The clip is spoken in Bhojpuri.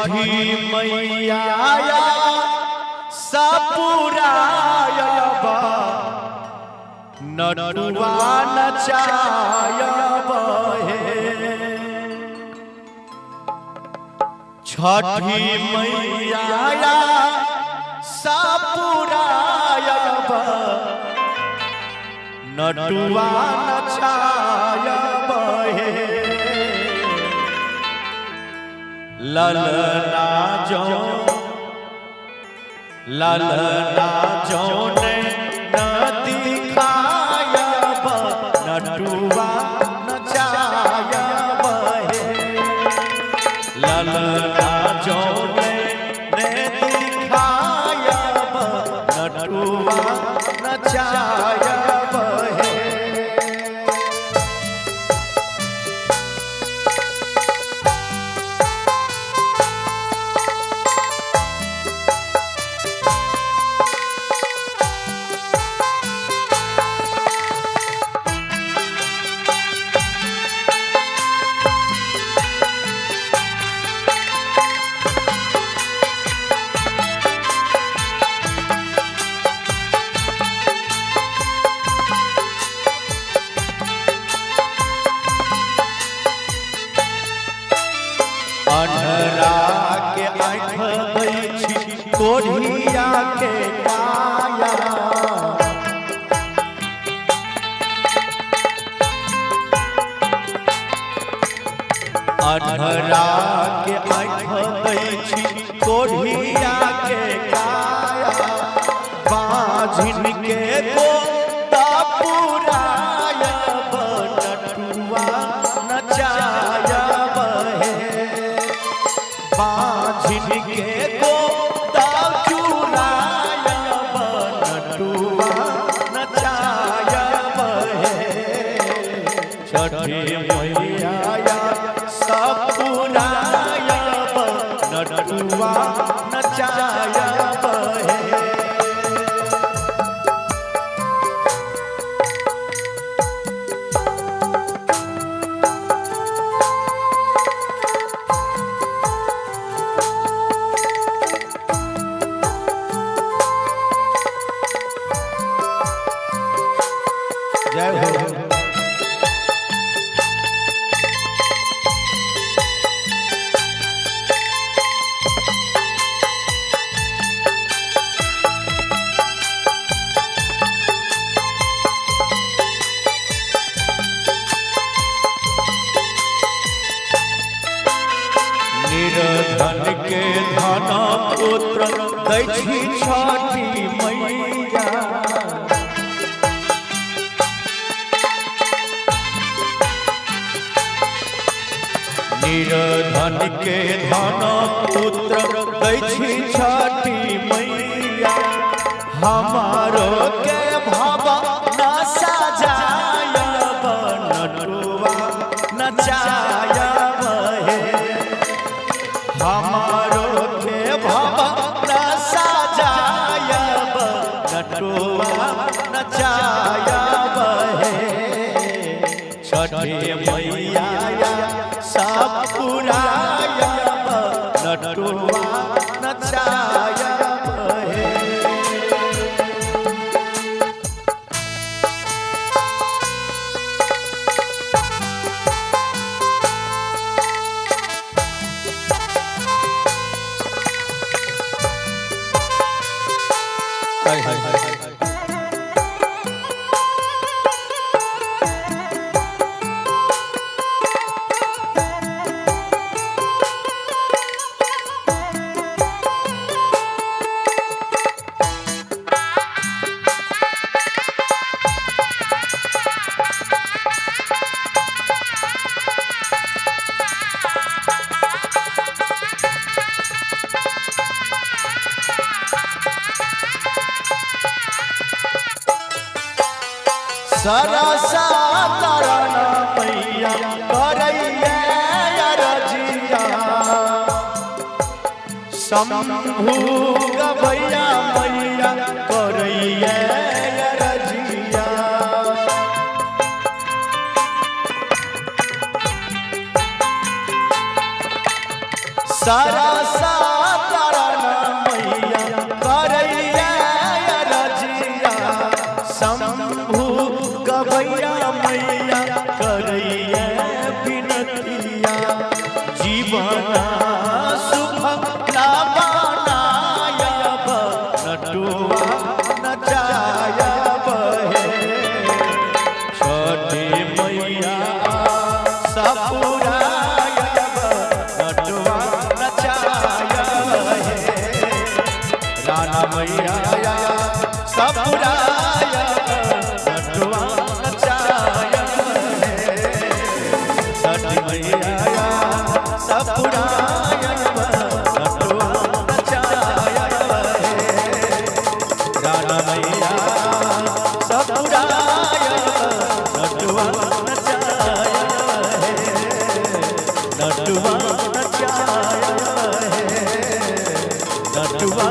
मैया सपुरायब नटुआ नचायब हे छठी मैया सपुरायब नटुआ नचायब हे ललना जौने न दिखायब नटुआ नचायब हे ललना जौने न दिखायब नटुआ नचायब हे अन्हरा के आँख दै छी कोढ़िया के काया अन्हरा के आँख दै छी कोढ़िया के काया बाझिन के गोता पुरायब नटुआ नचायब हे बाझिन के गोता चुरायब नटुआ नचायब हे छठी मैया सपुरायब नटुआ नचायब हे जय हो निर्धन के धन पुत्र दै छी छठी मैया निर्धन के धन पुत्र दै छी छठी मैया हमारो के भवन सजायब नटुआ नचायब हे हमारो के भवन सजायब नटुआ नचायब हे छठी मैया सपुरायब नटुआ नचायब हे सरसा तरन मैया करैया रजिया शंभु गवैया मैया करैया रजिया सारा सातारण मैया करैया रजिया शंभु गवैया मैया करैया बिनतिया जीवन शुभ ना बनायब नटुआ नचायब छठी मैया सपुरायब नटुआ नचायब राना मैया सपुरायब नटुआ नचायब छठी मैया सपुरायब नटुआ नचायब राना मैया सपुरायब नटुआ नचायब नटुआ नचायब नटुआ